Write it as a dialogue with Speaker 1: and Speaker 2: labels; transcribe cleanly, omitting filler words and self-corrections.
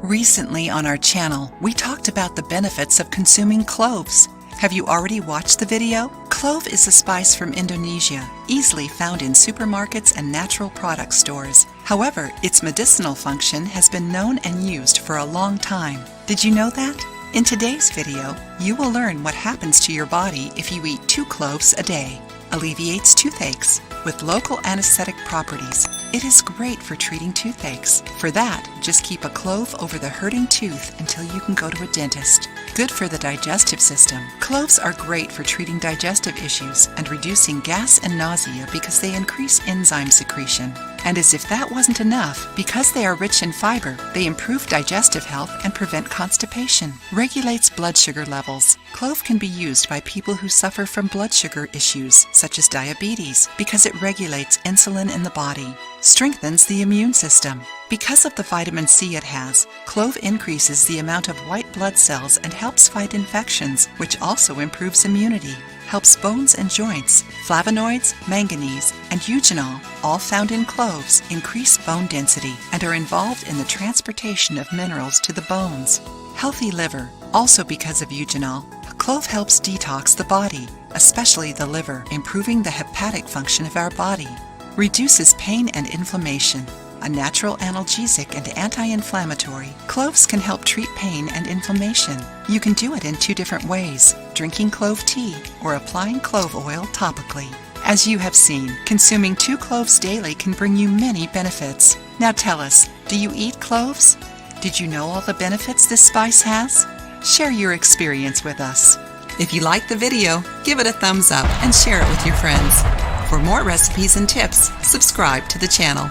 Speaker 1: Recently on our channel, we talked about the benefits of consuming cloves. Have you already watched the video? Clove is a spice from Indonesia, easily found in supermarkets and natural product stores. However, its medicinal function has been known and used for a long time. Did you know that? In today's video, you will learn what happens to your body if you eat 2 cloves a day. Alleviates toothaches. With local anesthetic properties, it is great for treating toothaches. For that, just keep a clove over the hurting tooth until you can go to a dentist. Good for the digestive system. Cloves are great for treating digestive issues and reducing gas and nausea because they increase enzyme secretion. And as if that wasn't enough, because they are rich in fiber, they improve digestive health and prevent constipation. Regulates blood sugar levels. Clove can be used by people who suffer from blood sugar issues, such as diabetes, because it regulates insulin in the body. Strengthens the immune system. Because of the vitamin C it has, clove increases the amount of white blood cells and helps fight infections, which also improves immunity. Helps bones and joints. Flavonoids, manganese, and eugenol, all found in cloves, increase bone density and are involved in the transportation of minerals to the bones. Healthy liver. Also because of eugenol, clove helps detox the body, especially the liver, improving the hepatic function of our body. Reduces pain and inflammation. A natural analgesic and anti-inflammatory, cloves can help treat pain and inflammation. You can do it in 2 different ways, drinking clove tea or applying clove oil topically. As you have seen, consuming 2 cloves daily can bring you many benefits. Now tell us, do you eat cloves? Did you know all the benefits this spice has? Share your experience with us. If you liked the video, give it a thumbs up and share it with your friends. For more recipes and tips, subscribe to the channel.